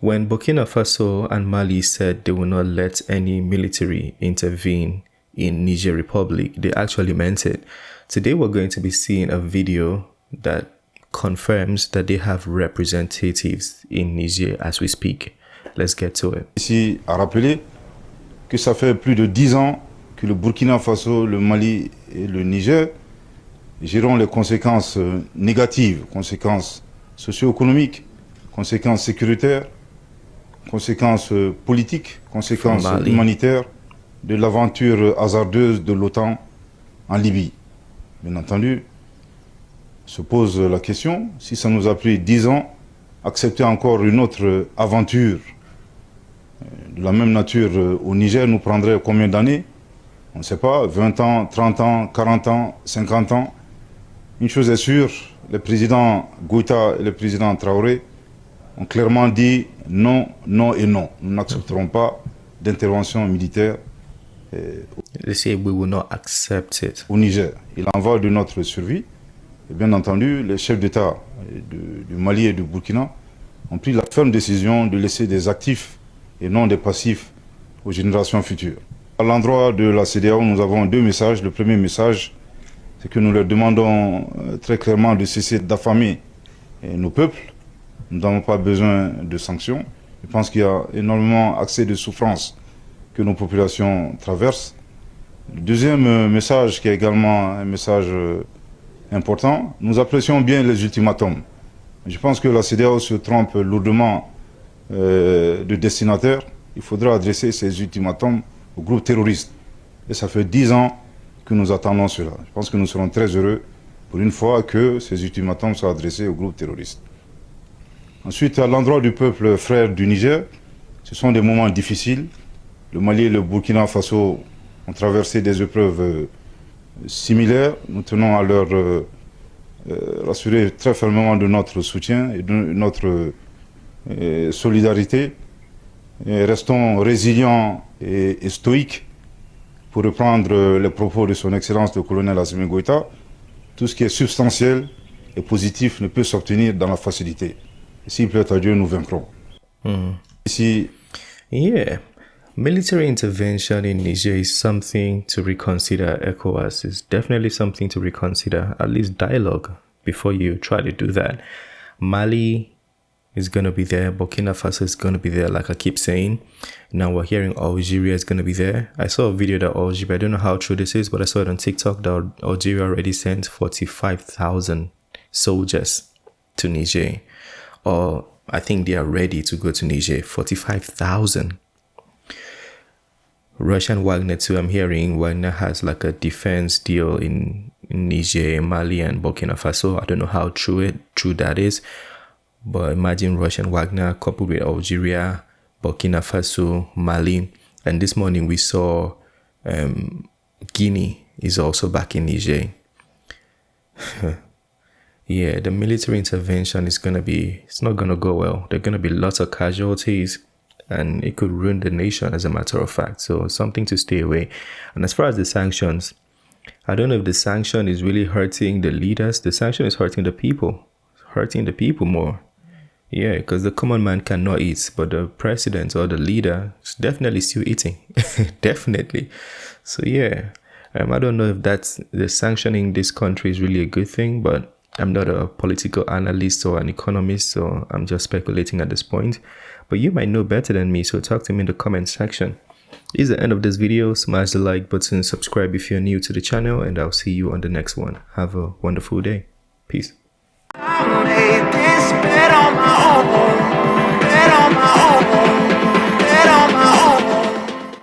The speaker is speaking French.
When Burkina Faso and Mali said they will not let any military intervene in Niger Republic, they actually meant it. Today we're going to be seeing a video that confirms that they have representatives in Niger as we speak. Let's get to it. Ici à rappeler que ça fait plus de 10 ans que le Burkina Faso, le Mali et le Niger gérons les conséquences négatives, conséquences socio-économiques, conséquences sécuritaires, conséquences politiques, conséquences humanitaires de l'aventure hasardeuse de l'OTAN en Libye. Bien entendu, se pose la question, si ça nous a pris 10 ans, accepter encore une autre aventure de la même nature au Niger nous prendrait combien d'années? On ne sait pas, 20 ans, 30 ans, 40 ans, 50 ans. Une chose est sûre, le président Goïta et le président Traoré ont clairement dit non, non et non. Nous n'accepterons pas d'intervention militaire They say we will not accept it. Au Niger. Il en va de notre survie. Et bien entendu, les chefs d'État du Mali et du Burkina ont pris la ferme décision de laisser des actifs et non des passifs aux générations futures. À l'endroit de la CEDEAO, nous avons deux messages. Le premier message, c'est que nous leur demandons très clairement de cesser d'affamer nos peuples. Nous n'avons pas besoin de sanctions. Je pense qu'il y a énormément accès de souffrance que nos populations traversent. Le deuxième message, qui est également un message important, nous apprécions bien les ultimatums. Je pense que la CEDEAO se trompe lourdement de destinataire. Il faudra adresser ces ultimatums aux groupes terroristes. Et ça fait 10 ans que nous attendons cela. Je pense que nous serons très heureux pour une fois que ces ultimatums soient adressés aux groupes terroristes. Ensuite, à l'endroit du peuple frère du Niger, ce sont des moments difficiles. Le Mali et le Burkina Faso ont traversé des épreuves similaires. Nous tenons à leur rassurer très fermement de notre soutien et de notre solidarité. Et restons résilients et stoïques, pour reprendre les propos de son Excellence le colonel Assimi Goïta. Tout ce qui est substantiel et positif ne peut s'obtenir dans la facilité. Et s'il plaît à Dieu, nous vaincrons. Ici, yeah. Military intervention in Niger is something to reconsider. ECOWAS is definitely something to reconsider, at least dialogue, before you try to do that. Mali is going to be there. Burkina Faso is going to be there, like I keep saying. Now we're hearing Algeria is going to be there. I saw a video that Algeria, I don't know how true this is, but I saw it on TikTok that Algeria already sent 45,000 soldiers to Niger. Or I think they are ready to go to Niger. 45,000. Russian Wagner too, I'm hearing Wagner has like a defense deal in Niger, Mali and Burkina Faso. I don't know how true that is, but imagine Russian Wagner coupled with Algeria, Burkina Faso, Mali, and this morning we saw Guinea is also back in Niger. Yeah, the military intervention is it's not gonna go well. There are gonna be lots of casualties, and it could ruin the nation, as a matter of fact. So something to stay away. And as far as the sanctions, I don't know if the sanction is really hurting the leaders. The sanction is hurting the people more. Yeah, because the common man cannot eat, but the president or the leader is definitely still eating. Definitely. So yeah, I don't know if that's the sanctioning this country is really a good thing, but I'm not a political analyst or an economist, so I'm just speculating at this point. But you might know better than me, so talk to me in the comment section. This is the end of this video. Smash the like button, subscribe if you're new to the channel, and I'll see you on the next one. Have a wonderful day. Peace. I made this bed on my own.